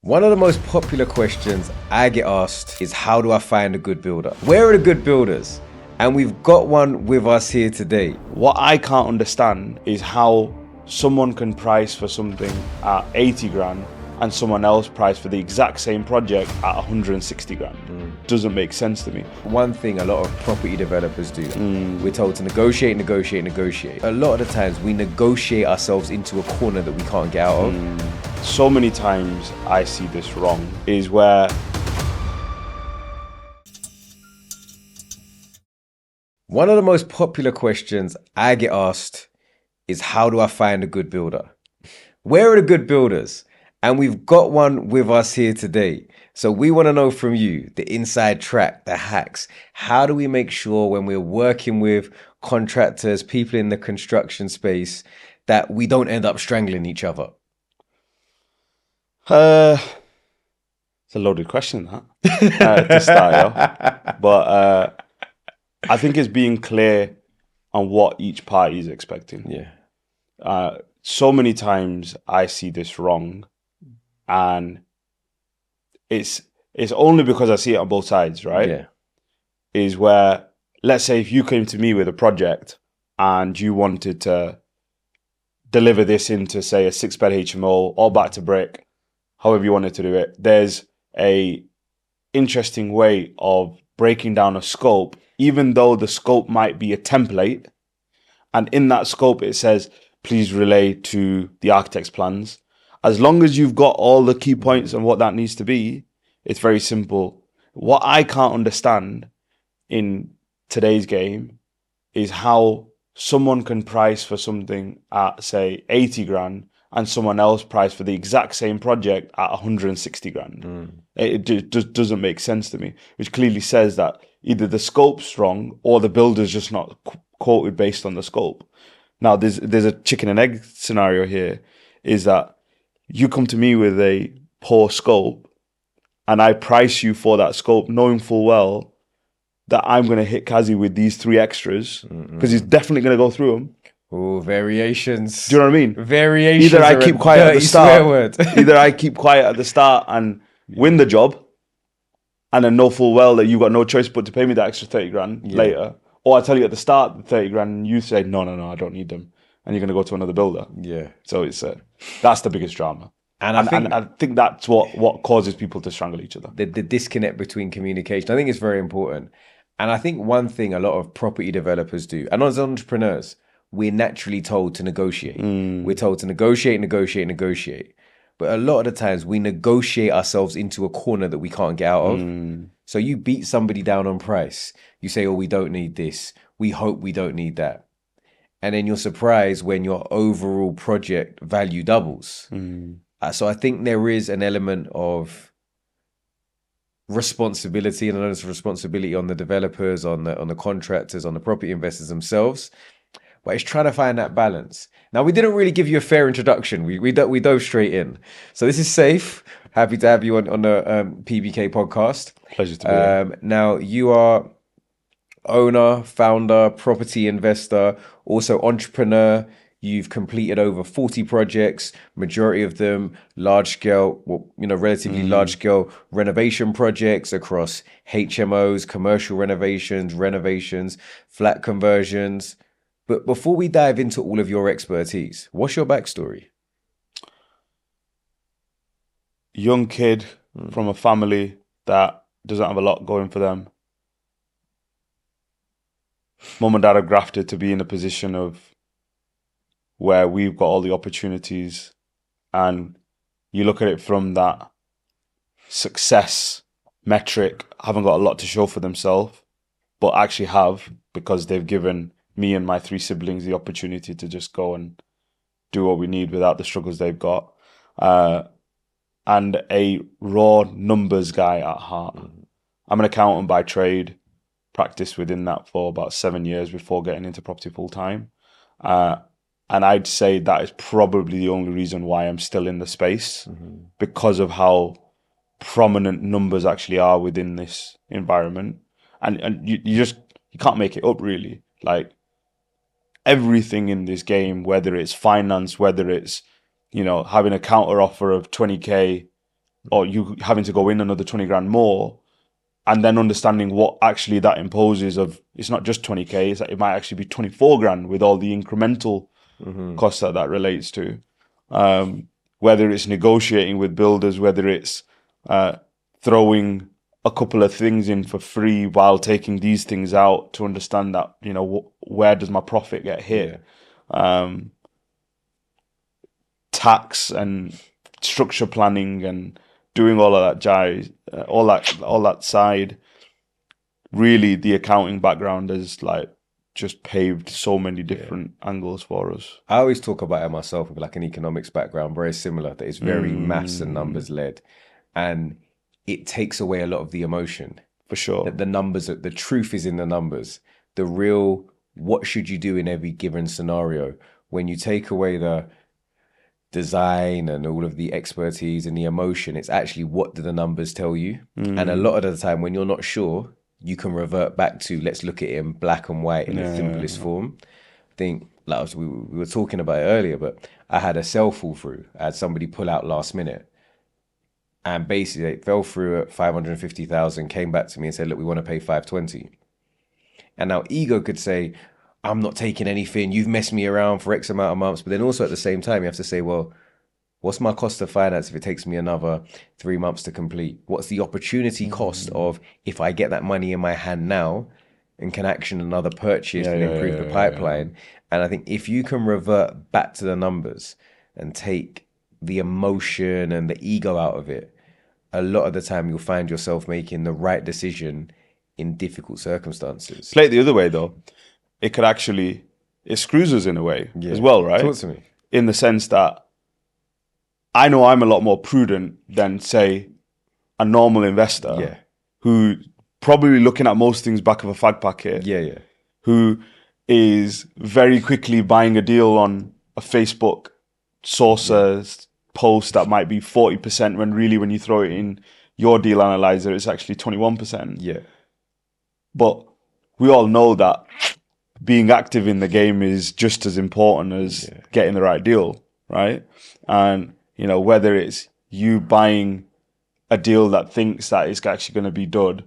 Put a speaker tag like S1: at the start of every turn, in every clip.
S1: One of the most popular questions I get asked is, how do I find a good builder? Where are the good builders? And we've got one with us here today.
S2: What I can't understand is how someone can price for something at 80 grand and someone else price for the exact same project at 160 grand. Doesn't make sense to me.
S1: One thing a lot of property developers do, we're told to negotiate. A lot of the times we negotiate ourselves into a corner that we can't get out of.
S2: So many times I see this wrong is where
S1: one of the most popular questions I get asked is, how do I find a good builder? Where are the good builders? And we've got one with us here today. So we want to know from you, the inside track, the hacks. How do we make sure when we're working with contractors, people in the construction space, that we don't end up strangling each other?
S2: It's a loaded question, that, to start off. But I think it's being clear on what each party is expecting.
S1: Yeah.
S2: So many times I see this wrong, and it's only because I see it on both sides, right?
S1: Yeah.
S2: Is where, let's say if you came to me with a project and you wanted to deliver this into, say, a 6-bed HMO, all back to brick, however you wanted to do it, there's a interesting way of breaking down a scope, even though the scope might be a template, and in that scope it says, please relay to the architect's plans. As long as you've got all the key points on what that needs to be, it's very simple. What I can't understand in today's game is how someone can price for something at, say, 80 grand and someone else price for the exact same project at 160 grand. It just doesn't make sense to me, which clearly says that either the scope's wrong or the builder's just not quoted based on the scope. Now, there's a chicken and egg scenario here, is that you come to me with a poor scope and I price you for that scope, knowing full well that I'm going to hit Kazy with these 3 extras because he's definitely going to go through them.
S1: Oh, variations.
S2: Do you know what I mean?
S1: Variations.
S2: Either I keep quiet at the start.
S1: Either
S2: I keep quiet at the start and win the job, and then know full well that you've got no choice but to pay me that extra 30 grand later. Or I tell you at the start the 30 grand and you say, no, I don't need them. And you're going to go to another builder.
S1: Yeah.
S2: So it's that's the biggest drama. And I think that's what causes people to strangle each other.
S1: The disconnect between communication, I think it's very important. And I think one thing a lot of property developers do, and as entrepreneurs, we're naturally told to negotiate. We're told to negotiate. But a lot of the times we negotiate ourselves into a corner that we can't get out of. So you beat somebody down on price. You say, oh, we don't need this. We hope we don't need that. And then you're surprised when your overall project value doubles. So I think there is an element of responsibility, and I know there's responsibility on the developers, on the contractors, on the property investors themselves. But it's trying to find that balance. Now, we didn't really give you a fair introduction. We dove straight in. So this is Saif. Happy to have you on the PBK podcast.
S2: Pleasure to be here.
S1: Now, you are owner, founder, property investor, also entrepreneur. You've completed over 40 projects, majority of them large scale, relatively large scale renovation projects across HMOs, commercial renovations, flat conversions. But before we dive into all of your expertise, what's your backstory?
S2: Young kid from a family that doesn't have a lot going for them. Mum and dad have grafted to be in a position of where we've got all the opportunities, and you look at it from that success metric, haven't got a lot to show for themselves, but actually have, because they've given me and my 3 siblings the opportunity to just go and do what we need without the struggles they've got. And a raw numbers guy at heart. I'm an accountant by trade, practiced within that for about 7 years before getting into property full time. And I'd say that is probably the only reason why I'm still in the space, because of how prominent numbers actually are within this environment. And you can't make it up, really. Like, everything in this game, whether it's finance, whether it's, having a counter offer of 20k or you having to go in another 20 grand more, and then understanding what actually that imposes of, it's not just 20K, it's that it might actually be 24 grand with all the incremental costs that relates to. Whether it's negotiating with builders, whether it's throwing a couple of things in for free while taking these things out to understand that, where does my profit get hit? Tax and structure planning and doing all of that jive, all that side. Really, the accounting background has like just paved so many different angles for us.
S1: I always talk about it myself with like an economics background, very similar, that it's very maths and numbers led. And it takes away a lot of the emotion.
S2: For sure.
S1: That the numbers, the truth is in the numbers. The real, what should you do in every given scenario? When you take away the design and all of the expertise and the emotion, it's actually what do the numbers tell you? And a lot of the time when you're not sure, you can revert back to, let's look at it in black and white in the simplest form. I think, like we were talking about it earlier, but I had a sell fall through. I had somebody pull out last minute. And basically it fell through at 550,000, came back to me and said, look, we want to pay 520. And now ego could say, I'm not taking anything. You've messed me around for X amount of months. But then also at the same time, you have to say, well, what's my cost of finance if it takes me another 3 months to complete? What's the opportunity cost of if I get that money in my hand now and can action another purchase and improve the pipeline? And I think if you can revert back to the numbers and take the emotion and the ego out of it, a lot of the time you'll find yourself making the right decision in difficult circumstances.
S2: Play it the other way though. It could actually, it screws us in a way as well, right?
S1: Talk to me.
S2: In the sense that I know I'm a lot more prudent than, say, a normal investor who probably looking at most things back of a fag packet, who is very quickly buying a deal on a Facebook sources post that might be 40% when really when you throw it in your deal analyzer, it's actually 21%.
S1: Yeah.
S2: But we all know that being active in the game is just as important as getting the right deal, right? And, whether it's you buying a deal that thinks that it's actually going to be done,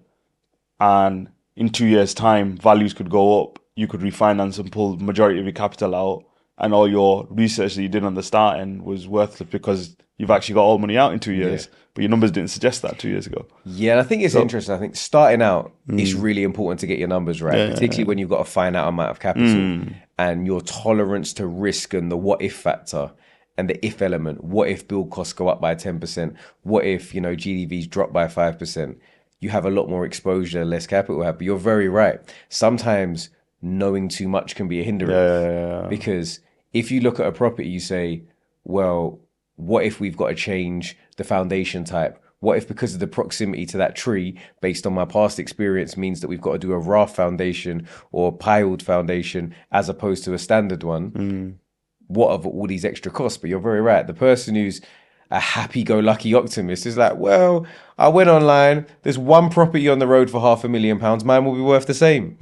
S2: and in 2 years' time, values could go up, you could refinance and pull the majority of your capital out, and all your research that you did on the start end was worthless because you've actually got all money out in 2 years. But your numbers didn't suggest that 2 years ago.
S1: Yeah, and I think it's interesting. I think starting out, it's really important to get your numbers right, particularly when you've got a finite amount of capital and your tolerance to risk and the what if factor and the if element. What if build costs go up by 10%? What if, GDVs drop by 5%? You have a lot more exposure, less capital. But you're very right. Sometimes knowing too much can be a hindrance because if you look at a property, you say, well, what if we've got to change the foundation type? What if because of the proximity to that tree, based on my past experience, means that we've got to do a raft foundation or piled foundation as opposed to a standard one? What of all these extra costs? But you're very right. The person who's a happy-go-lucky optimist is like, well, I went online. There's one property on the road for £500,000. Mine will be worth the same.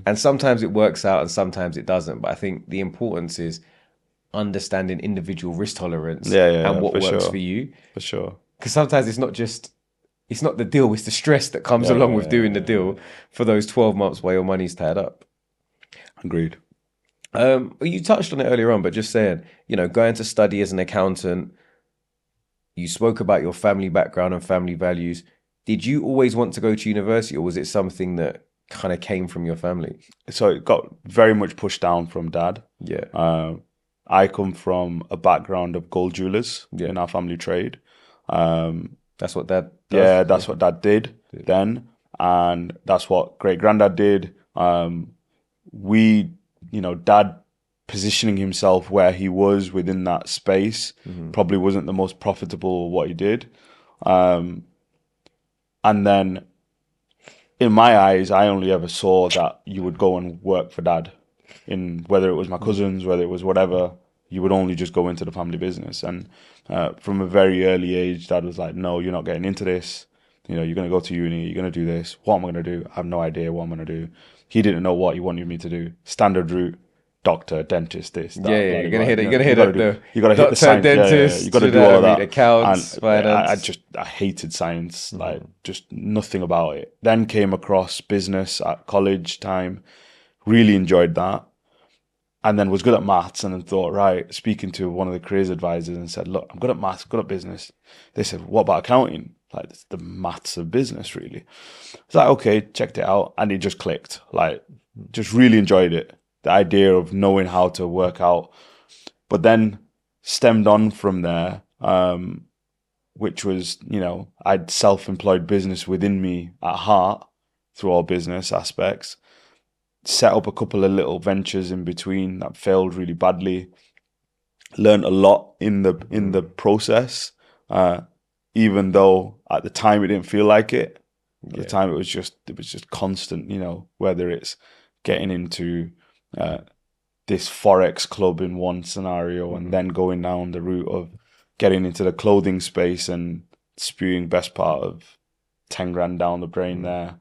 S1: And sometimes it works out and sometimes it doesn't. But I think the importance is understanding individual risk tolerance and what works for you.
S2: For sure.
S1: Because sometimes it's not the deal, it's the stress that comes along with doing the deal for those 12 months while your money's tied up.
S2: Agreed.
S1: You touched on it earlier on, but just saying, going to study as an accountant, you spoke about your family background and family values. Did you always want to go to university, or was it something that kind of came from your family?
S2: So it got very much pushed down from dad.
S1: Yeah.
S2: I come from a background of gold jewelers in our family trade.
S1: That's what dad does?
S2: Yeah, that's what dad did then. And that's what great granddad did. Dad positioning himself where he was within that space probably wasn't the most profitable what he did. And then in my eyes, I only ever saw that you would go and work for dad. In whether it was my cousins, whether it was whatever, you would only just go into the family business. And from a very early age, dad was like, no, you're not getting into this. You're going to go to uni, you're going to do this. What am I going to do? I have no idea what I'm going to do. He didn't know what he wanted me to do. Standard route, doctor, dentist, this, that,
S1: Yeah, yeah,
S2: blah,
S1: you're
S2: blah,
S1: gonna
S2: blah.
S1: hit it.
S2: You
S1: You're
S2: know,
S1: gonna hit the
S2: you gotta hit the
S1: doctor,
S2: science. Yeah. You
S1: dentist.
S2: gotta
S1: You
S2: do
S1: know
S2: all of
S1: what I mean?
S2: that.
S1: Accounts,
S2: And
S1: finance.
S2: I hated science, like just nothing about it. Then came across business at college time, really enjoyed that. And then was good at maths, and then thought, right, speaking to one of the careers advisors and said, look, I'm good at maths, good at business. They said, what about accounting? Like, it's the maths of business, really. It's like, okay, checked it out, and it just clicked. Like, just really enjoyed it. The idea of knowing how to work out. But then stemmed on from there, which was, I'd self-employed business within me at heart through all business aspects. Set up a couple of little ventures in between that failed really badly. Learned a lot in the process, even though at the time it didn't feel like it. At the time it was just constant. Whether it's getting into this forex club in one scenario, and then going down the route of getting into the clothing space and spewing best part of 10 grand down the drain there.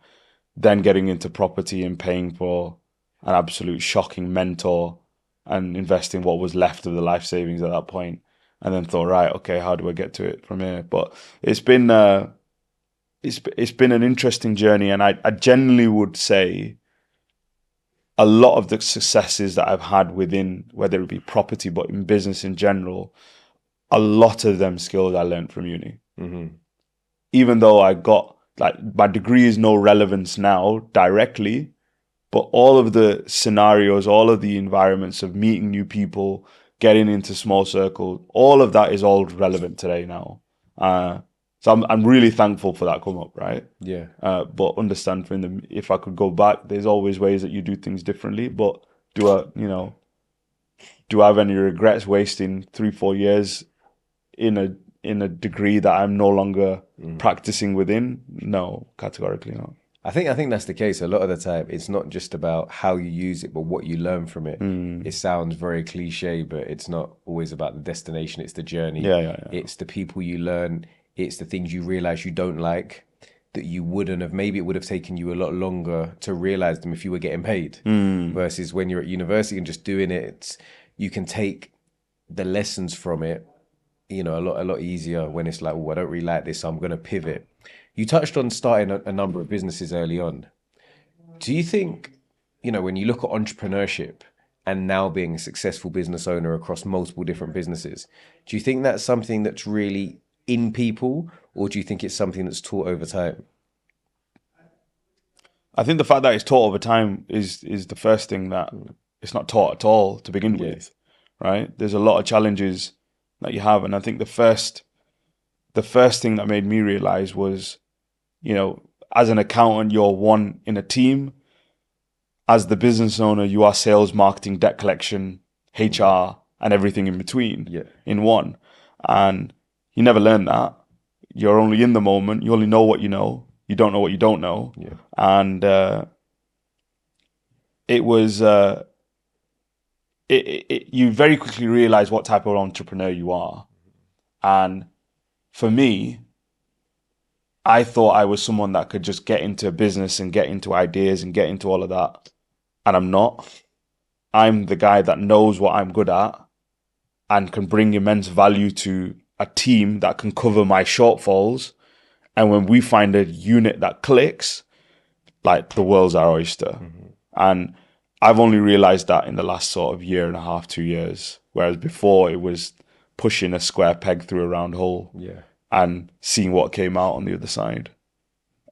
S2: Then getting into property and paying for an absolute shocking mentor and investing what was left of the life savings at that point. And then thought, right, okay, how do I get to it from here? But it's been it's been an interesting journey, and I genuinely would say a lot of the successes that I've had within, whether it be property, but in business in general, a lot of them skills I learned from uni. Even though I got, like, my degree is no relevance now directly, but all of the scenarios, all of the environments of meeting new people, getting into small circles, all of that is all relevant today now. So I'm really thankful for that come up, right?
S1: Yeah.
S2: But understand from them, if I could go back, there's always ways that you do things differently. But do I have any regrets wasting 3-4 years in a degree that I'm no longer practicing within? No, categorically not.
S1: I think that's the case. A lot of the time, it's not just about how you use it, but what you learn from it. It sounds very cliche, but it's not always about the destination. It's the journey.
S2: Yeah.
S1: It's the people you learn. It's the things you realize you don't like that you wouldn't have. Maybe it would have taken you a lot longer to realize them if you were getting paid. Versus when you're at university and just doing it, you can take the lessons from it, a lot easier when it's like, oh, I don't really like this, so I'm going to pivot. You touched on starting a number of businesses early on. Do you think, when you look at entrepreneurship and now being a successful business owner across multiple different businesses, do you think that's something that's really in people, or do you think it's something that's taught over time?
S2: I think the fact that it's taught over time is the first thing, that it's not taught at all to begin with, right? There's a lot of challenges that you have, and I think the first thing that made me realize was, as an accountant, you're one in a team. As the business owner, you are sales, marketing, debt collection, HR, and everything in between in one. And you never learn that. You're only in the moment. You only know what you know. You don't know what you don't know.
S1: Yeah.
S2: And it was, you very quickly realize what type of entrepreneur you are. And for me, I thought I was someone that could just get into business and get into ideas and get into all of that. And I'm not. I'm the guy that knows what I'm good at and can bring immense value to a team that can cover my shortfalls. And when we find a unit that clicks, like, the world's our oyster. And I've only realized that in the last sort of year and a half, 2 years. Whereas before it was pushing a square peg through a round hole. And seeing what came out on the other side.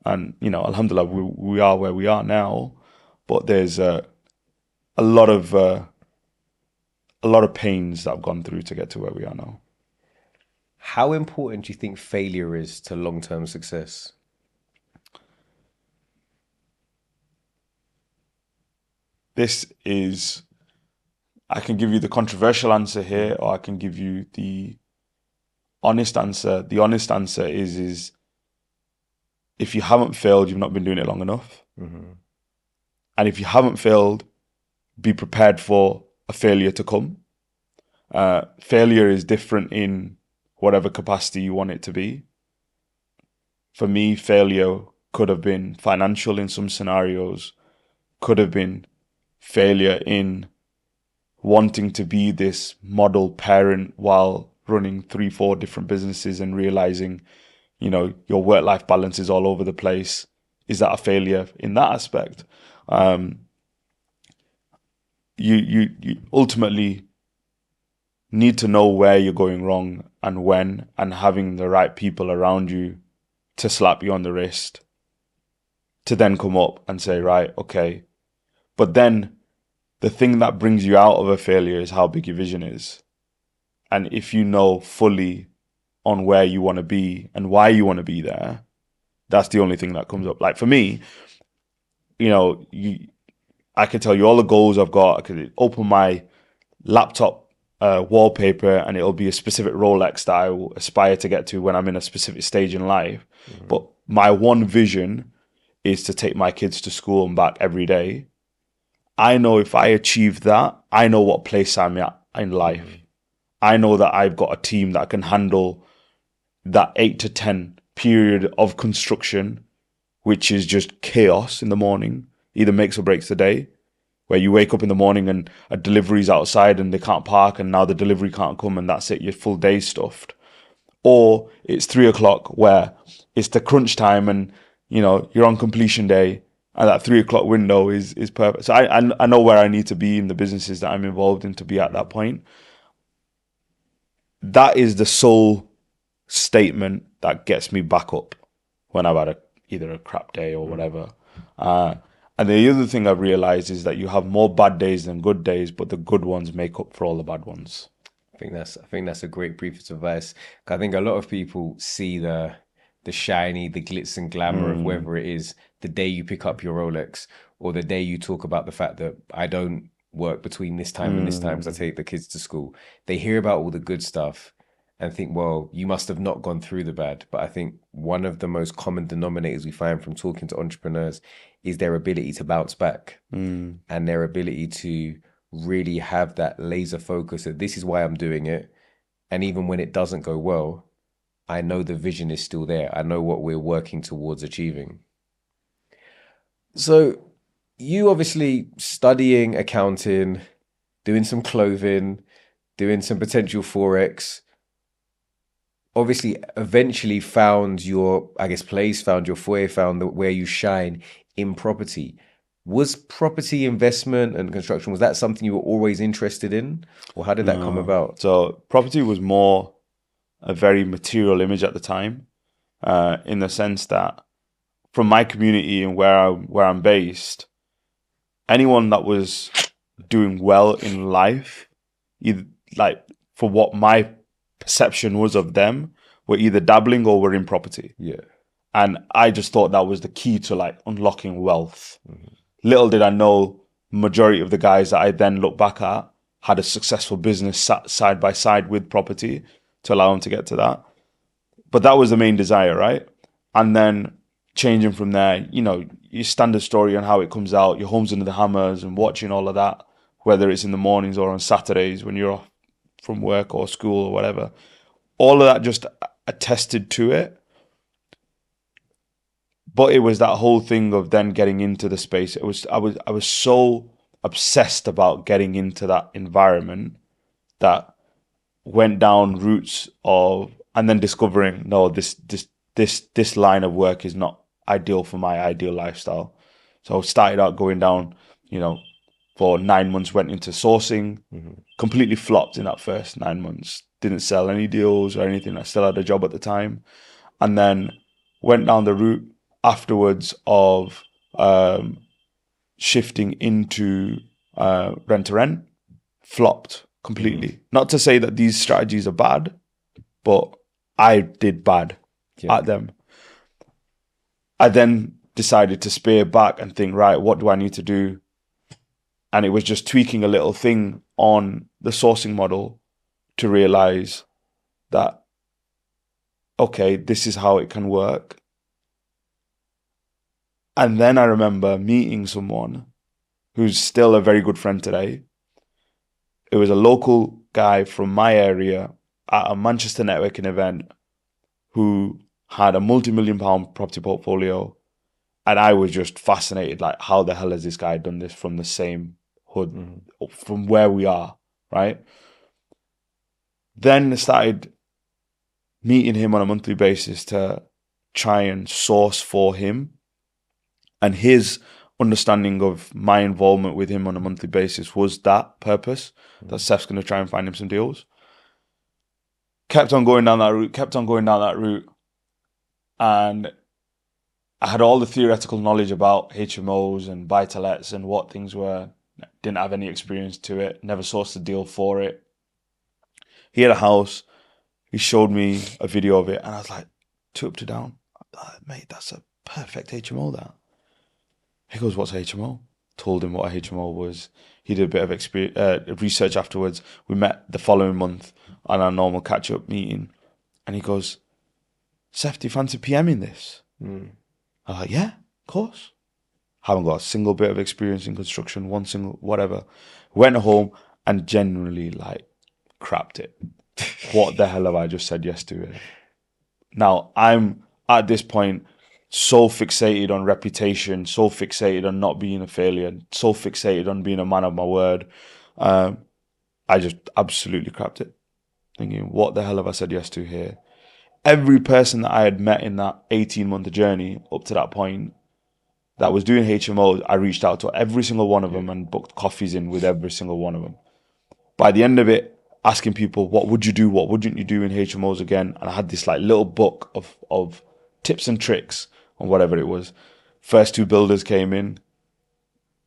S2: And, alhamdulillah, we are where we are now, but there's a lot of pains that I've gone through to get to where we are now.
S1: How important do you think failure is to long-term success?
S2: I can give you the controversial answer here, or I can give you the honest answer. The honest answer is if you haven't failed, you've not been doing it long enough. And if you haven't failed, be prepared for a failure to come. Failure is different in whatever capacity you want it to be. For me, failure could have been financial in some scenarios, could have been failure in wanting to be this model parent while running 3-4 different businesses and realizing, your work-life balance is all over the place. Is that a failure in that aspect? You ultimately need to know where you're going wrong and when, and having the right people around you to slap you on the wrist, to then come up and say, right, okay. But then the thing that brings you out of a failure is how big your vision is. And if you know fully on where you want to be and why you want to be there, that's the only thing that comes up. Like for me, I can tell you all the goals I've got. I could open my laptop wallpaper and it'll be a specific Rolex that I will aspire to get to when I'm in a specific stage in life. Mm-hmm. But my one vision is to take my kids to school and back every day. I know if I achieve that, I know what place I'm at in life. Mm-hmm. I know that I've got a team that can handle that 8 to 10 period of construction, which is just chaos in the morning, either makes or breaks the day, where you wake up in the morning and a delivery's outside and they can't park and now the delivery can't come and that's it, your full day stuffed. Or it's 3:00 where it's the crunch time and, you're on completion day and that 3:00 window is perfect. So I know where I need to be in the businesses that I'm involved in to be at that point. That is the sole statement that gets me back up when I've had either a crap day or whatever. And the other thing I've realized is that you have more bad days than good days, but the good ones make up for all the bad ones.
S1: I think that's a great brief advice. I think a lot of people see the shiny, the glitz and glamour of whether it is the day you pick up your Rolex or the day you talk about the fact that I don't work between this time and this time because I take the kids to school. They hear about all the good stuff and think, well, you must have not gone through the bad. But I think one of the most common denominators we find from talking to entrepreneurs is their ability to bounce back and their ability to really have that laser focus that this is why I'm doing it. And even when it doesn't go well, I know the vision is still there. I know what we're working towards achieving. So you obviously studying accounting, doing some clothing, doing some potential Forex, obviously eventually found your, place, found your foyer, found where you shine in property. Was property investment and construction, was that something you were always interested in? Or how did that come about?
S2: So property was more a very material image at the time, in the sense that from my community and where I'm based, anyone that was doing well in life, either, like for what my perception was of them, were either dabbling or were in property.
S1: Yeah.
S2: And I just thought that was the key to like unlocking wealth. Mm-hmm. Little did I know, majority of the guys that I then look back at had a successful business side by side with property to allow them to get to that. But that was the main desire, right? And then changing from there, your standard story on how it comes out, your homes under the hammers and watching all of that, whether it's in the mornings or on Saturdays when you're off from work or school or whatever. All of that just attested to it. But it was that whole thing of then getting into the space. I was so obsessed about getting into that environment that went down routes of, and then discovering, no, this line of work is not ideal for my ideal lifestyle. So I started out going down, for 9 months, went into sourcing, completely flopped in that first 9 months. Didn't sell any deals or anything. I still had a job at the time. And then went down the route afterwards of shifting into rent to rent, flopped completely. Not to say that these strategies are bad, but I did bad at them. I then decided to spear back and think, right, what do I need to do? And it was just tweaking a little thing on the sourcing model to realize that, okay, this is how it can work. And then I remember meeting someone who's still a very good friend today. It was a local guy from my area at a Manchester networking event who had a multi-million-pound property portfolio. And I was just fascinated, like, how the hell has this guy done this from the same from where we are, right? Then I started meeting him on a monthly basis to try and source for him. And his understanding of my involvement with him on a monthly basis was that purpose, that Seth's going to try and find him some deals. Kept on going down that route. And I had all the theoretical knowledge about HMOs and buy-to-lets and what things were. Didn't have any experience to it. Never sourced a deal for it. He had a house. He showed me a video of it. And I was like, two up to down. Mate, that's a perfect HMO, that. He goes, what's a HMO? Told him what a HMO was. He did a bit of research afterwards. We met the following month on our normal catch-up meeting. And he goes, Saif, do you fancy PMing this? I was like, yeah, of course. Haven't got a single bit of experience in construction, one single whatever. Went home and genuinely like crapped it. What the hell have I just said yes to it? Now, I'm at this point so fixated on reputation, so fixated on not being a failure, so fixated on being a man of my word. I just absolutely crapped it. Thinking, what the hell have I said yes to here? Every person that I had met in that 18-month journey up to that point that was doing HMOs, I reached out to every single one of them and booked coffees in with every single one of them. By the end of it, asking people, what would you do? What wouldn't you do in HMOs again? And I had this like little book of tips and tricks on whatever it was. First two builders came in.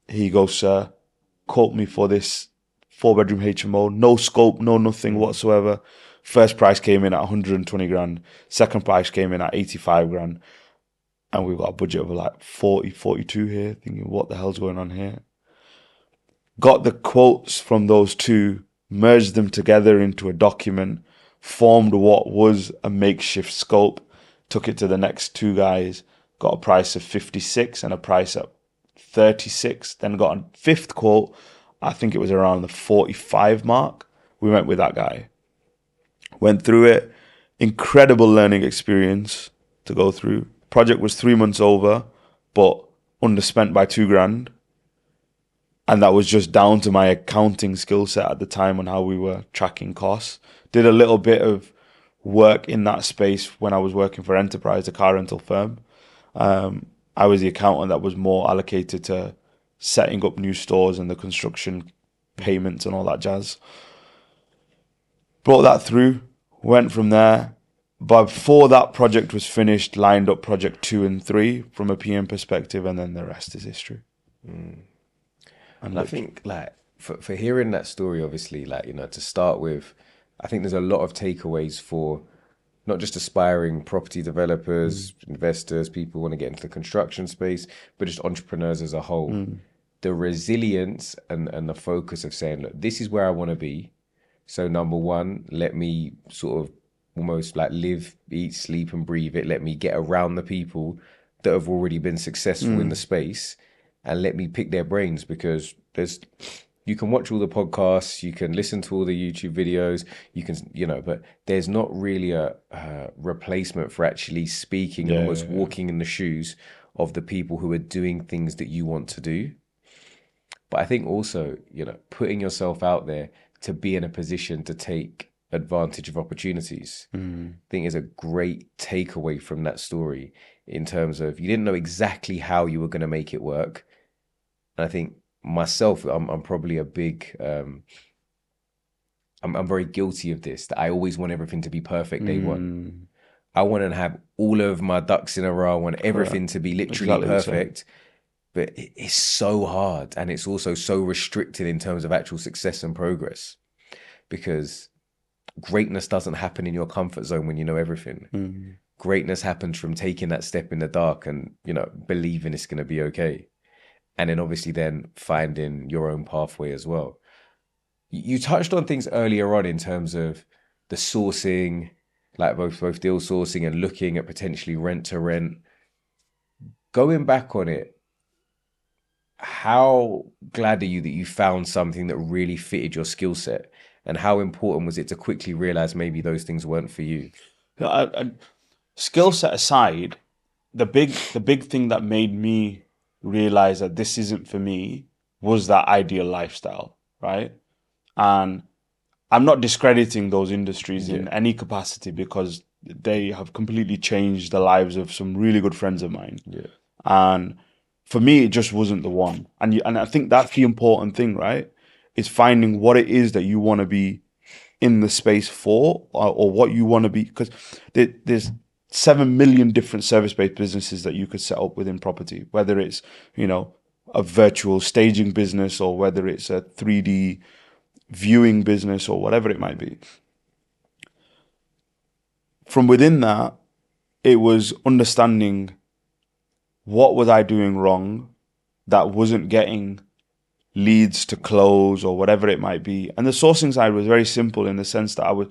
S2: He goes, sir, quote me for this 4-bedroom HMO. No scope, no nothing whatsoever. First price came in at 120 grand. Second price came in at 85 grand. And we've got a budget of like 40, 42 here. Thinking, what the hell's going on here? Got the quotes from those two, merged them together into a document, formed what was a makeshift scope, took it to the next two guys, got a price of 56 and a price of 36, then got a fifth quote. I think it was around the 45 mark. We went with that guy. Went through it. Incredible learning experience to go through. Project was 3 months over, but underspent by 2 grand. And that was just down to my accounting skill set at the time on how we were tracking costs. Did a little bit of work in that space when I was working for Enterprise, a car rental firm. I was the accountant that was more allocated to setting up new stores and the construction payments and all that jazz. Brought that through, went from there. But before that project was finished, lined up project 2 and 3 from a PM perspective, and then the rest is history.
S1: And I think like for hearing that story, obviously, like, you know, to start with, I think there's a lot of takeaways for not just aspiring property developers, investors, people who want to get into the construction space, but just entrepreneurs as a whole. The resilience and the focus of saying, look, this is where I want to be. So number one, let me sort of almost like live, eat, sleep and breathe it. Let me get around the people that have already been successful in the space and let me pick their brains, because you can watch all the podcasts, you can listen to all the YouTube videos, you can, you know, but there's not really a replacement for actually speaking and almost walking in the shoes of the people who are doing things that you want to do. But I think also, you know, putting yourself out there to be in a position to take advantage of opportunities, I think is a great takeaway from that story, in terms of you didn't know exactly how you were going to make it work. And I think myself, I'm probably a big, I'm very guilty of this, that I always want everything to be perfect day one. I want to have all of my ducks in a row. I want everything to be literally perfect. But it's so hard, and it's also so restricted in terms of actual success and progress, because greatness doesn't happen in your comfort zone when you know everything. Greatness happens from taking that step in the dark and, you know, believing it's going to be okay. And then obviously then finding your own pathway as well. You touched on things earlier on in terms of the sourcing, like both deal sourcing and looking at potentially rent to rent. Going back on it, how glad are you that you found something that really fitted your skill set? And how important was it to quickly realize maybe those things weren't for you?
S2: Skill set aside, the big thing that made me realize that this isn't for me was that ideal lifestyle, right? And I'm not discrediting those industries in any capacity, because they have completely changed the lives of some really good friends of mine.
S1: Yeah.
S2: And for me, it just wasn't the one. And I think that's the important thing, right? Is finding what it is that you want to be in the space for, or what you want to be. Because there's 7 million different service-based businesses that you could set up within property, whether it's, a virtual staging business, or whether it's a 3D viewing business, or whatever it might be. From within that, it was understanding what was I doing wrong that wasn't getting leads to close, or whatever it might be. And the sourcing side was very simple, in the sense that I was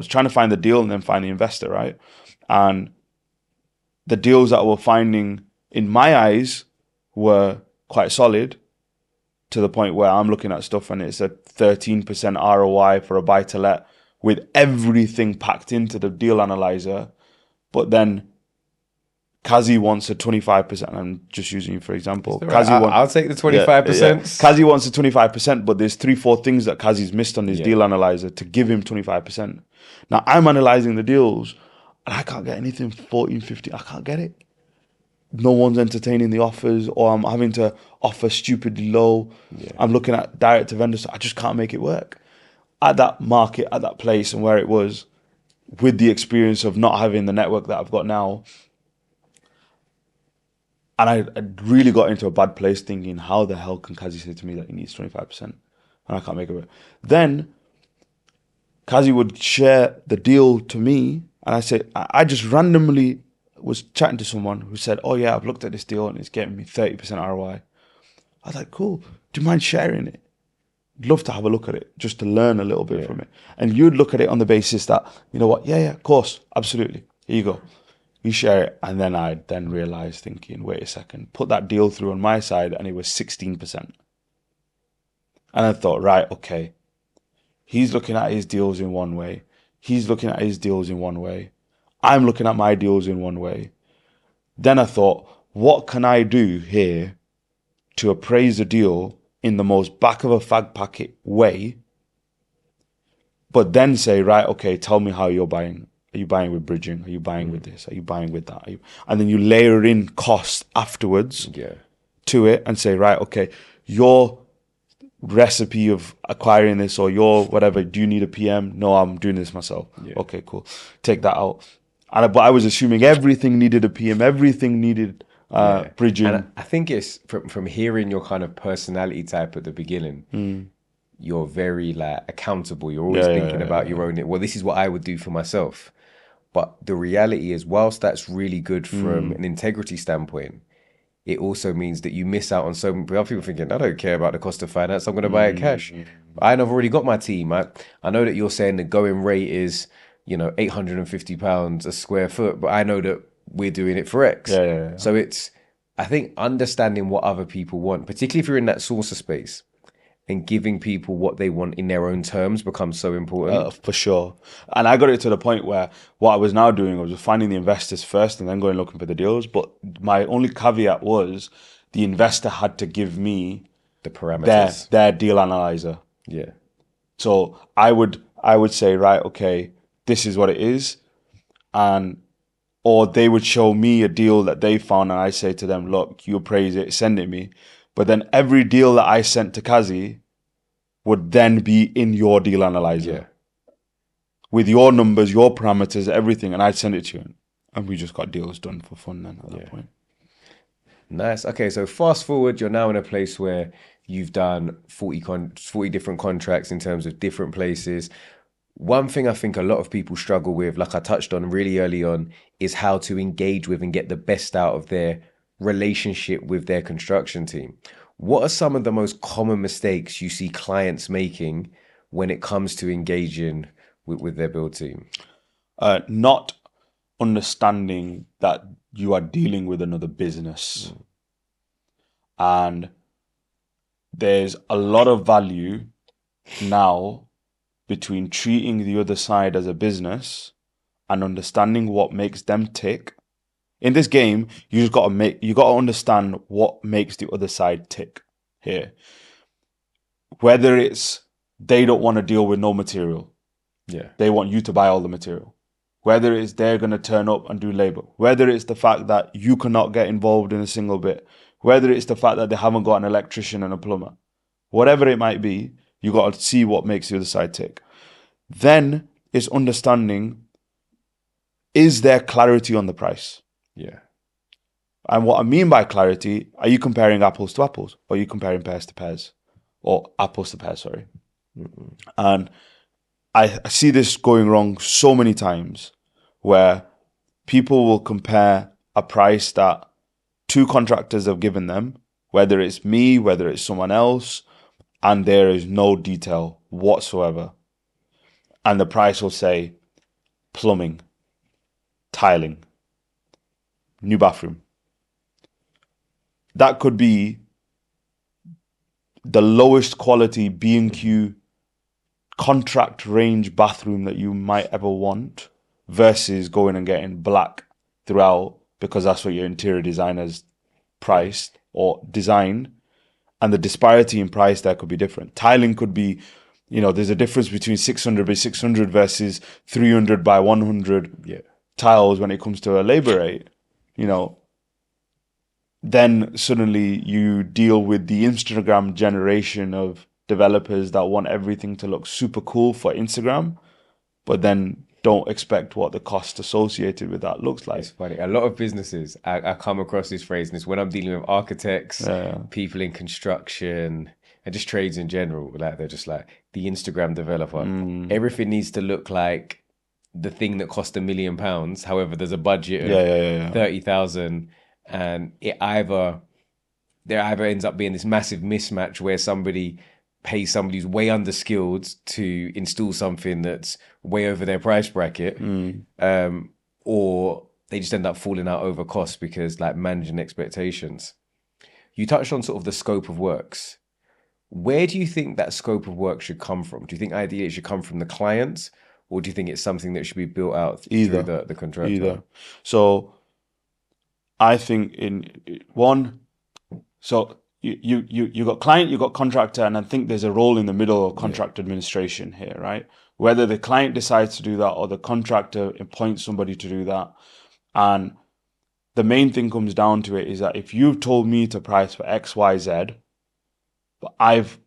S2: trying to find the deal and then find the investor, right? And the deals that I was finding, in my eyes, were quite solid, to the point where I'm looking at stuff and it's a 13% ROI for a buy to let, with everything packed into the deal analyzer. But then Kazy wants a 25%. I'm just using you for example.
S1: I'll take the 25%.
S2: Kazy wants a 25%, but there's 3-4 things that Kazy's missed on his deal analyzer to give him 25%. Now I'm analyzing the deals and I can't get anything 14, 15. I can't get it. No one's entertaining the offers, or I'm having to offer stupidly low. I'm looking at direct to vendors. I just can't make it work. At that market, at that place, and where it was, with the experience of not having the network that I've got now. And I really got into a bad place, thinking, how the hell can Kazy say to me that he needs 25%? And I can't make it work. Then Kazy would share the deal to me, and I just randomly was chatting to someone who said, oh yeah, I've looked at this deal and it's getting me 30% ROI. I was like, cool. Do you mind sharing it? I'd love to have a look at it, just to learn a little bit from it. And you'd look at it on the basis that, you know what? Yeah, of course. Absolutely. Here you go. You share it. And then I realized, thinking, wait a second, put that deal through on my side and it was 16%. And I thought, right, okay. He's looking at his deals in one way. He's looking at his deals in one way. I'm looking at my deals in one way. Then I thought, what can I do here to appraise a deal in the most back of a fag packet way, but then say, right, okay, tell me how you're buying. Are you buying with bridging? Are you buying with this? Are you buying with that? And then you layer in costs afterwards to it and say, right, okay, your recipe of acquiring this, or your whatever, do you need a PM? No, I'm doing this myself. Okay, cool. Take that out. But I was assuming everything needed a PM, everything needed bridging.
S1: And I think it's from hearing your kind of personality type at the beginning, you're very accountable. You're always thinking about your own. Well, this is what I would do for myself. But the reality is, whilst that's really good from an integrity standpoint, it also means that you miss out on so many people thinking, I don't care about the cost of finance, I'm going to buy it cash. I've already got my team. I know that you're saying the going rate is, £850 a square foot, but I know that we're doing it for X. So it's, I think, understanding what other people want, particularly if you're in that sourcer space, and giving people what they want in their own terms becomes so important.
S2: For sure. And I got it to the point where what I was now doing was finding the investors first and then going looking for the deals. But my only caveat was the investor had to give me
S1: the parameters,
S2: their deal analyzer.
S1: Yeah.
S2: So I would say, right, okay, this is what it is. Or they would show me a deal that they found and I say to them, look, you appraise it, send it me. But then every deal that I sent to Kazy would then be in your deal analyzer. With your numbers, your parameters, everything. And I'd send it to you. And we just got deals done for fun then at that point.
S1: Nice. Okay, so fast forward, you're now in a place where you've done 40 different contracts in terms of different places. One thing I think a lot of people struggle with, like I touched on really early on, is how to engage with and get the best out of their relationship with their construction team. What are some of the most common mistakes you see clients making when it comes to engaging with their build team?
S2: Not understanding that you are dealing with another business. And there's a lot of value now between treating the other side as a business and understanding what makes them tick. In this game, you got to understand what makes the other side tick here. whether it's they don't want to deal with no material,
S1: Yeah.
S2: they want you to buy all the material, whether it's they're going to turn up and do labor, whether it's the fact that you cannot get involved in a single bit, whether it's the fact that they haven't got an electrician and a plumber, whatever it might be, you got to see what makes the other side tick. Then it's understanding, is there clarity on the price?
S1: Yeah.
S2: And what I mean by clarity, are you comparing apples to apples? Or are you comparing pears to pears? Or apples to pears, sorry. And I see this going wrong so many times, where people will compare a price that two contractors have given them, whether it's me, whether it's someone else, and there is no detail whatsoever. And the price will say plumbing, tiling, new bathroom. That could be the lowest quality B&Q contract range bathroom that you might ever want, versus going and getting black throughout because that's what your interior designer's priced or designed. And the disparity in price there could be different. Tiling could be, there's a difference between 600 by 600 versus 300 by 100 tiles when it comes to a labor rate. Then suddenly you deal with the Instagram generation of developers that want everything to look super cool for Instagram, but then don't expect what the cost associated with that looks like.
S1: It's funny. A lot of businesses, I come across this phrase, and it's when I'm dealing with architects, people in construction, and just trades in general. Like, they're just like, the Instagram developer. Everything needs to look like the thing that cost £1 million. However, there's a budget of 30,000, and there either ends up being this massive mismatch where somebody pays somebody who's way underskilled to install something that's way over their price bracket, or they just end up falling out over cost because, like, managing expectations. You touched on sort of the scope of works. Where do you think that scope of work should come from? Do you think ideally it should come from the clients, or do you think it's something that should be built out through the contractor?
S2: Either. So I think you got client, you got contractor, and I think there's a role in the middle of contract administration here, right? Whether the client decides to do that or the contractor appoints somebody to do that. And the main thing comes down to it is that if you've told me to price for X, Y, Z, but I've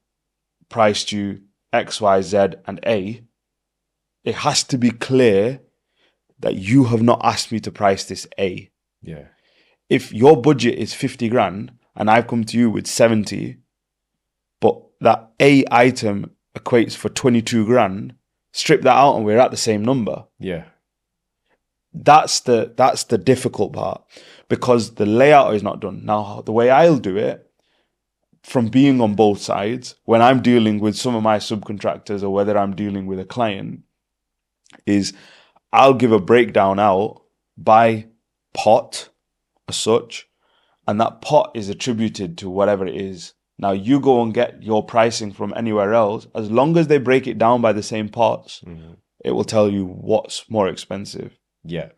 S2: priced you X, Y, Z, and A, it has to be clear that you have not asked me to price this A.
S1: Yeah.
S2: If your budget is 50 grand and I've come to you with 70, but that A item equates for 22 grand, strip that out and we're at the same number.
S1: Yeah.
S2: That's the difficult part, because the layout is not done. Now, the way I'll do it, from being on both sides, when I'm dealing with some of my subcontractors or whether I'm dealing with a client, is I'll give a breakdown out by pot as such, and that pot is attributed to whatever it is. Now, you go and get your pricing from anywhere else. As long as they break it down by the same pots, it will tell you what's more expensive.
S1: Yeah.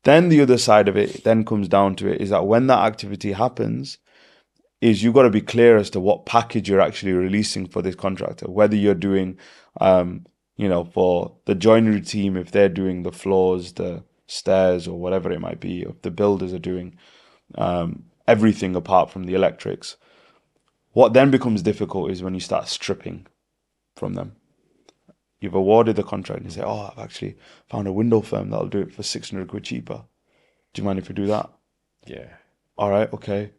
S2: Then the other side of it then comes down to it is that when that activity happens, is you've got to be clear as to what package you're actually releasing for this contractor. Whether you're doing, for the joinery team, if they're doing the floors, the stairs, or whatever it might be, if the builders are doing everything apart from the electrics. What then becomes difficult is when you start stripping from them. You've awarded the contract and you say, oh, I've actually found a window firm that'll do it for 600 quid cheaper. Do you mind if we do that?
S1: Yeah.
S2: All right, okay.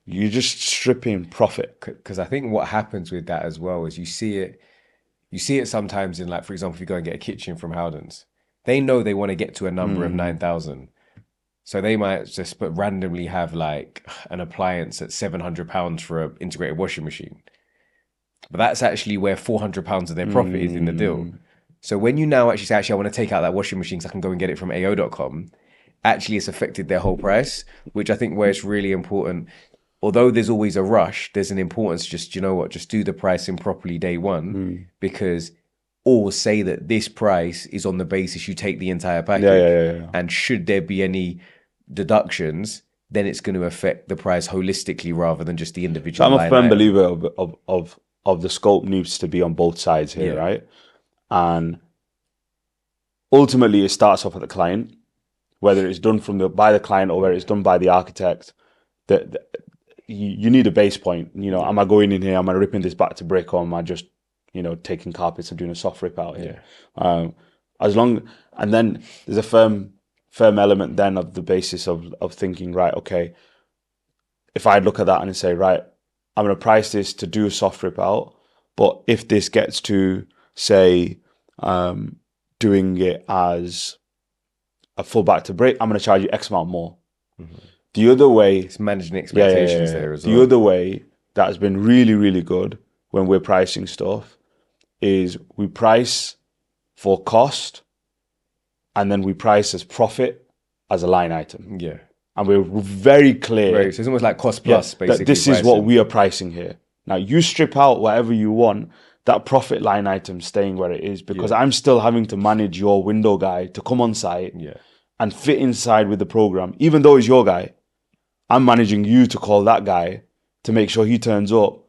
S2: You're just stripping profit.
S1: Because I think what happens with that as well is you see it sometimes in, like, for example, if you go and get a kitchen from Howdens, they know they want to get to a number of 9,000. So they might just randomly have like an appliance at £700 for an integrated washing machine. But that's actually where £400 of their profit is in the deal. So when you now actually say, I want to take out that washing machine so I can go and get it from AO.com, actually it's affected their whole price, which I think where it's really important. Although there's always a rush, there's an importance just do the pricing properly day one, because or say that this price is on the basis you take the entire package.
S2: Yeah.
S1: And should there be any deductions, then it's going to affect the price holistically rather than just the individual.
S2: So I'm a firm believer of of the scope needs to be on both sides here,
S1: Yeah.
S2: right? And ultimately, it starts off at the client, whether it's done by the client or whether it's done by the architect. You need a base point. Am I going in here? Am I ripping this back to brick, or am I just, taking carpets and doing a soft rip out here? And then there's a firm element then of the basis of thinking, right, okay, if I look at that and say, right, I'm going to price this to do a soft rip out, but if this gets to, say, doing it as a full back to brick, I'm going to charge you X amount more. Mm-hmm. The other way,
S1: it's managing expectations there as well.
S2: The other way that has been really, really good when we're pricing stuff is we price for cost and then we price as profit as a line item.
S1: Yeah.
S2: And we're very clear.
S1: Right. So it's almost like cost plus, basically.
S2: That this is what we are pricing here. Now, you strip out whatever you want, that profit line item staying where it is, because I'm still having to manage your window guy to come on site and fit inside with the program. Even though he's your guy, I'm managing you to call that guy to make sure he turns up.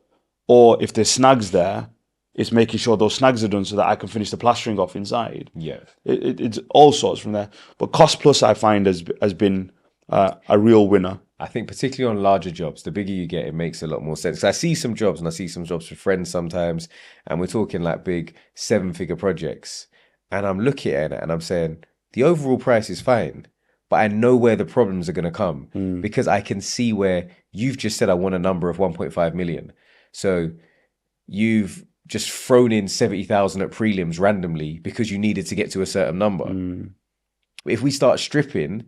S2: Or if there's snags there, it's making sure those snags are done so that I can finish the plastering off inside.
S1: Yeah.
S2: It's all sorts from there. But cost plus, I find, has been a real winner.
S1: I think particularly on larger jobs, the bigger you get, it makes a lot more sense. I see some jobs, and I see some jobs for friends sometimes, and we're talking like big 7-figure projects. And I'm looking at it and I'm saying, the overall price is fine, but I know where the problems are going to come because I can see where you've just said, I want a number of 1.5 million. So you've just thrown in 70,000 at prelims randomly because you needed to get to a certain number. If we start stripping,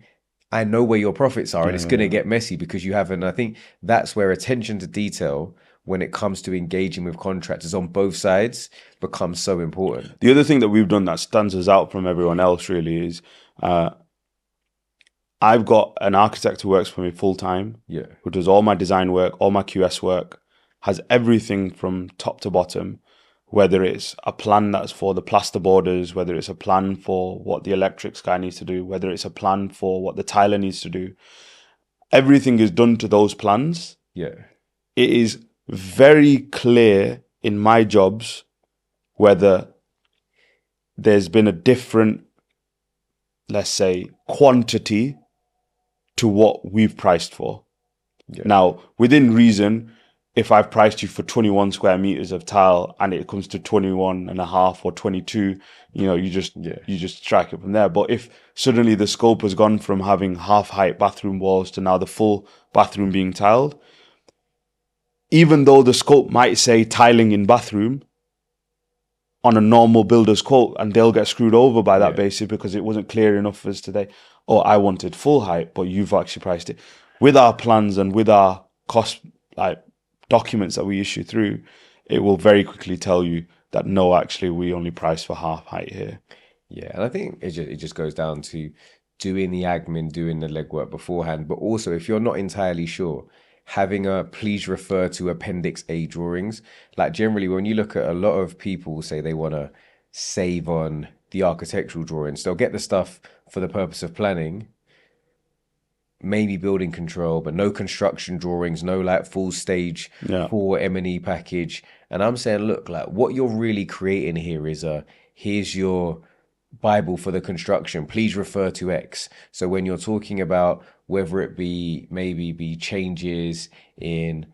S1: I know where your profits are, and it's going to get messy because you haven't. I think that's where attention to detail when it comes to engaging with contractors on both sides becomes so important.
S2: The other thing that we've done that stands us out from everyone else really is I've got an architect who works for me full time, who does all my design work, all my QS work, has everything from top to bottom, whether it's a plan that's for the plaster borders, whether it's a plan for what the electrics guy needs to do, whether it's a plan for what the tiler needs to do. Everything is done to those plans.
S1: Yeah.
S2: It is very clear in my jobs whether there's been a different, let's say, quantity to what we've priced for. Yeah. Now, within reason, if I've priced you for 21 square meters of tile and it comes to 21 and a half or 22, you just strike it from there. But if suddenly the scope has gone from having half height bathroom walls to now the full bathroom being tiled, even though the scope might say tiling in bathroom on a normal builder's quote, and they'll get screwed over by that basis because it wasn't clear enough for us today. Oh, I wanted full height, but you've actually priced it. With our plans and with our cost, documents that we issue through, it will very quickly tell you that no, actually, we only price for half height here.
S1: Yeah, and I think it just goes down to doing the admin, doing the legwork beforehand, but also if you're not entirely sure, having a please refer to Appendix A drawings. Like generally, when you look at a lot of people say they want to save on the architectural drawings, they'll get the stuff for the purpose of planning, maybe building control, but no construction drawings, no full stage 4 M&E package. And I'm saying, look, what you're really creating here is here's your Bible for the construction. Please refer to X. So when you're talking about whether it be changes in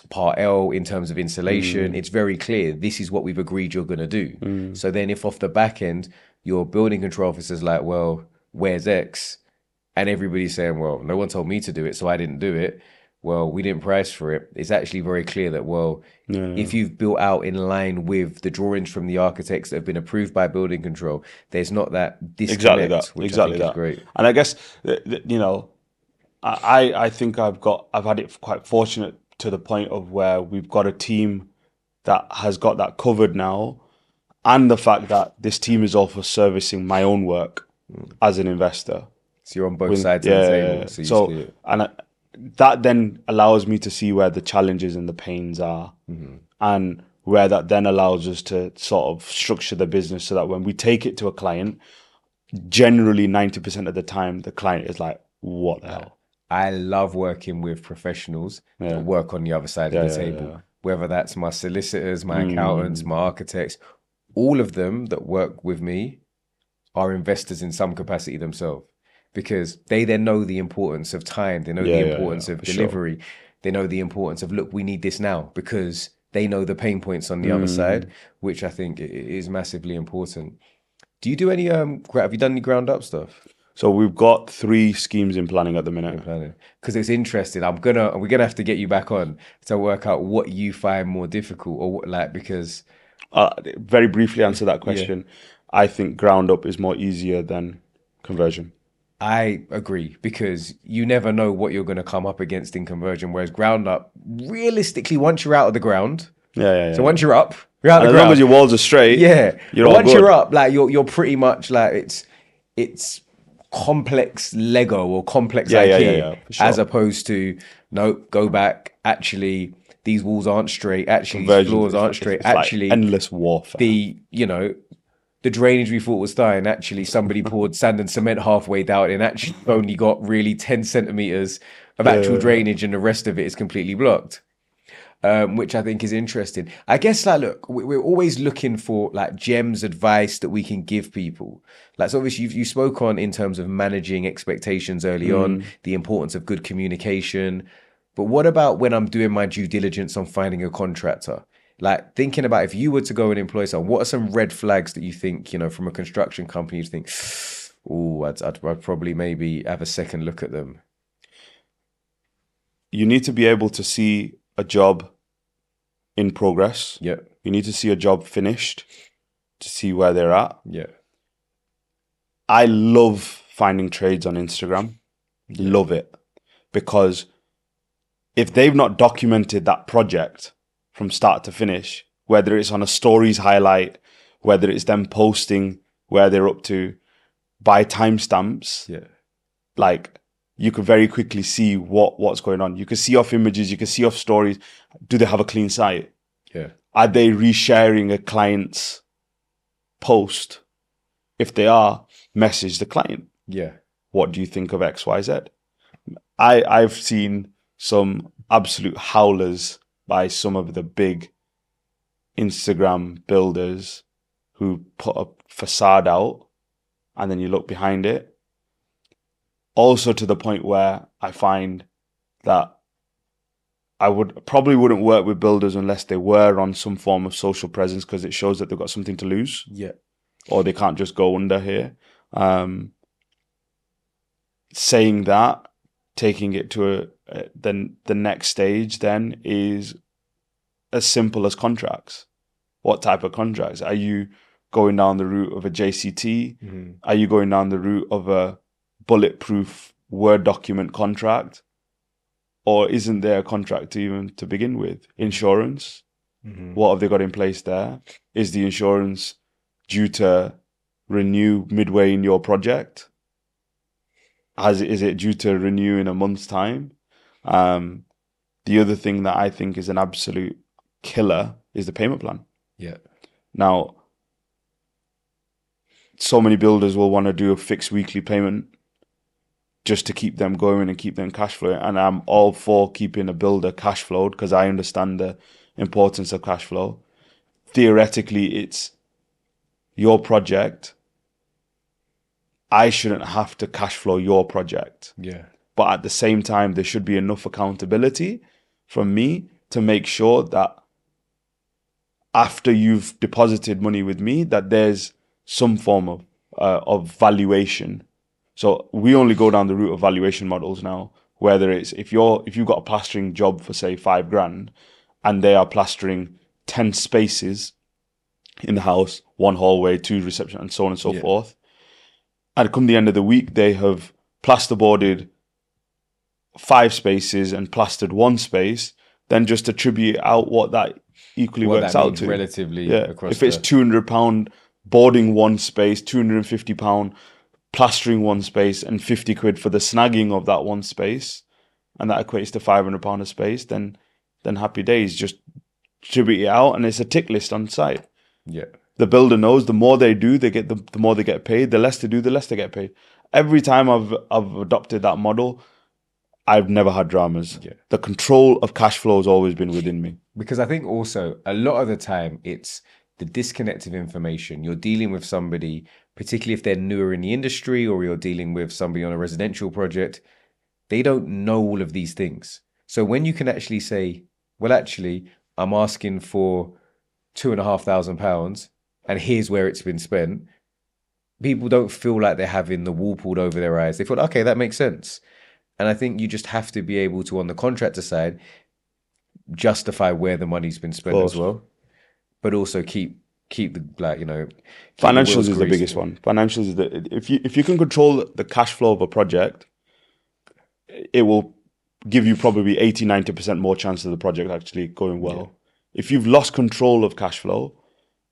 S1: Part L in terms of insulation, it's very clear this is what we've agreed you're going to do. So then if off the back end, your building control officer's like, well, where's X? And everybody's saying, well, no one told me to do it, so I didn't do it. Well, we didn't price for it. It's actually very clear that, if you've built out in line with the drawings from the architects that have been approved by building control, there's not that disconnect, which I think is great.
S2: And I guess, I think I've had it quite fortunate to the point of where we've got a team that has got that covered now. And the fact that this team is also servicing my own work as an investor.
S1: So you're on both sides of the table. So you see it.
S2: And that then allows me to see where the challenges and the pains are, and where that then allows us to sort of structure the business so that when we take it to a client, generally 90% of the time, the client is like, what the hell?
S1: I love working with professionals that work on the other side of the table. whether that's my solicitors, my accountants, my architects, all of them that work with me are investors in some capacity themselves, because they then know the importance of time. They know the importance of delivery. Sure. They know the importance of, look, we need this now, because they know the pain points on the other side, which I think is massively important. Do you do any, have you done any ground up stuff?
S2: So we've got 3 schemes in planning at the minute.
S1: Because it's interesting. We're gonna have to get you back on to work out what you find more difficult, or what, like, because
S2: very briefly answer that question. I think ground up is more easier than conversion.
S1: I agree, because you never know what you're going to come up against in conversion. Whereas ground up, realistically, once you're out of the ground, so once you're up, you're out of the ground.
S2: As long as your walls are straight, you're all
S1: once
S2: good.
S1: You're up, like you're pretty much like it's complex Lego or complex IKEA, sure. As opposed to no, go back. Actually, these walls aren't straight. Actually, these floors aren't straight. Actually,
S2: like endless warfare.
S1: The drainage we thought was dying, actually somebody poured sand and cement halfway down and actually only got really 10 centimeters of actual drainage, and the rest of it is completely blocked. Which I think is interesting. I guess, like, look, we're always looking for like gems, advice that we can give people. Like, so obviously you spoke on in terms of managing expectations early on, the importance of good communication. But what about when I'm doing my due diligence on finding a contractor? Like, thinking about, if you were to go and employ someone, what are some red flags that you think, from a construction company, you think, oh, I'd probably maybe have a second look at them?
S2: You need to be able to see a job in progress.
S1: Yeah.
S2: You need to see a job finished to see where they're at.
S1: Yeah.
S2: I love finding trades on Instagram. Yeah. Love it. Because if they've not documented that project from start to finish, whether it's on a stories highlight, whether it's them posting where they're up to, by timestamps, like, you could very quickly see what's going on. You can see off images, you can see off stories. Do they have a clean site?
S1: Yeah.
S2: Are they resharing a client's post? If they are, message the client.
S1: Yeah.
S2: What do you think of XYZ? I've seen some absolute howlers by some of the big Instagram builders who put a facade out and then you look behind it. Also to the point where I find that I wouldn't work with builders unless they were on some form of social presence, because it shows that they've got something to lose.
S1: Yeah.
S2: Or they can't just go under here. Saying that, taking it to then the next stage then is as simple as contracts. What type of contracts? Are you going down the route of a JCT? Mm-hmm. Are you going down the route of a bulletproof Word document contract? Or isn't there a contract even to begin with? Insurance? Mm-hmm. What have they got in place there? Is the insurance due to renew midway in your project? Is it due to renew in a month's time? The other thing that I think is an absolute killer is the payment plan.
S1: Yeah.
S2: Now, so many builders will want to do a fixed weekly payment just to keep them going and keep them cash flowing. And I'm all for keeping a builder cash flowed, because I understand the importance of cash flow. Theoretically, it's your project. I shouldn't have to cash flow your project.
S1: Yeah.
S2: But at the same time, there should be enough accountability from me to make sure that after you've deposited money with me, that there's some form of valuation. So we only go down the route of valuation models now, whether it's if you've got a plastering job for say $5,000 and they are plastering 10 spaces in the house, 1 hallway, 2 reception, and so on and so forth. And come the end of the week, they have plasterboarded 5 spaces and plastered 1 space, then just attribute out what that equally works out to.
S1: Relatively, across
S2: if it's £200 boarding 1 space, £250 plastering 1 space, and 50 quid for the snagging of that 1 space, and that equates to £500 a space, then happy days. Just attribute it out, and it's a tick list on site.
S1: Yeah.
S2: The builder knows the more they do, the more they get paid. The less they do, the less they get paid. Every time I've adopted that model, I've never had dramas.
S1: Yeah.
S2: The control of cash flow has always been within me.
S1: Because I think also a lot of the time it's the disconnect of information. You're dealing with somebody, particularly if they're newer in the industry, or you're dealing with somebody on a residential project, they don't know all of these things. So when you can actually say, well, actually, I'm asking for £2,500 and here's where it's been spent, people don't feel like they're having the wool pulled over their eyes. They feel, okay, that makes sense. And I think you just have to be able to, on the contractor side, justify where the money's been spent as well, but also keep the, like, you know,
S2: financials is the biggest one. Financials is if you can control the cash flow of a project, it will give you probably 80-90% more chance of the project actually going well. Yeah. If you've lost control of cash flow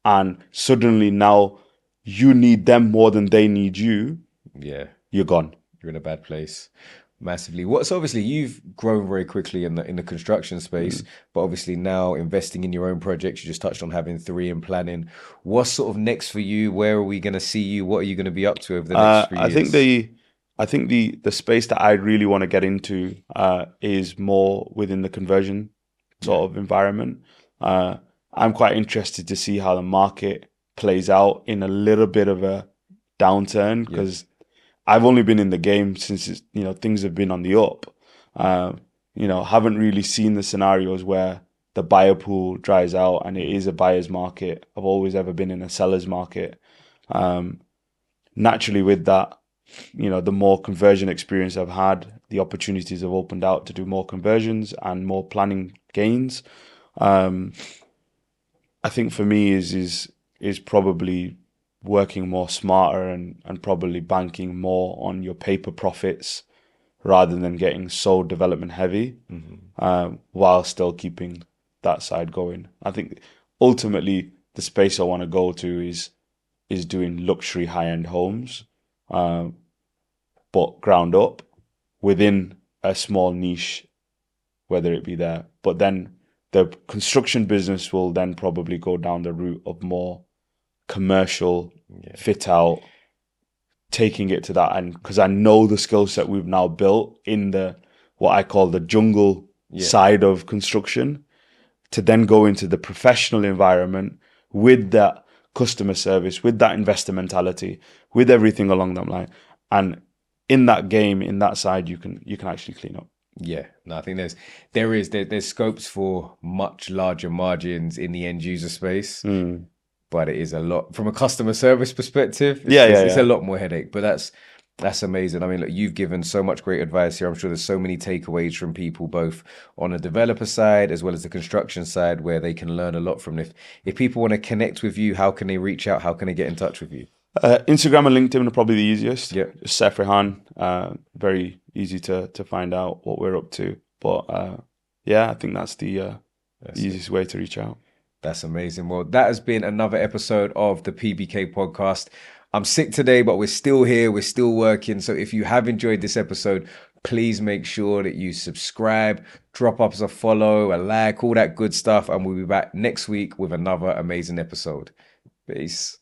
S2: and suddenly now you need them more than they need you,
S1: yeah,
S2: you're gone.
S1: You're in a bad place. Massively. So obviously you've grown very quickly in the construction space, but obviously now investing in your own projects. You just touched on having 3 in planning. What's sort of next for you? Where are we going to see you? What are you going to be up to over the next few years?
S2: I think the space that I really want to get into is more within the conversion sort of environment. I'm quite interested to see how the market plays out in a little bit of a downturn, because I've only been in the game since things have been on the up. Haven't really seen the scenarios where the buyer pool dries out and it is a buyer's market. I've always ever been in a seller's market. Naturally, with that, the more conversion experience I've had, the opportunities have opened out to do more conversions and more planning gains. I think for me is probably working more smarter and probably banking more on your paper profits rather than getting so development heavy, while still keeping that side going. I think ultimately the space I want to go to is doing luxury high-end homes, but ground up within a small niche, whether it be there. But then the construction business will then probably go down the route of more commercial fit out, taking it to that end, because I know the skill set we've now built in the what I call the jungle side of construction, to then go into the professional environment with that customer service, with that investor mentality, with everything along that line. And in that game, in that side, you can actually clean up.
S1: Yeah, no, I think there's scopes for much larger margins in the end user space. But it is a lot from a customer service perspective. It's a lot more headache, but that's amazing. I mean, look, you've given so much great advice here. I'm sure there's so many takeaways from people, both on the developer side as well as the construction side, where they can learn a lot from. If people want to connect with you, how can they reach out? How can they get in touch with you?
S2: Instagram and LinkedIn are probably the easiest.
S1: Yeah,
S2: Saif Rehan, very easy to find out what we're up to. But I think that's the easiest way to reach out.
S1: That's amazing. Well, that has been another episode of the PBK podcast. I'm sick today, but we're still here. We're still working. So if you have enjoyed this episode, please make sure that you subscribe, drop us a follow, a like, all that good stuff. And we'll be back next week with another amazing episode. Peace.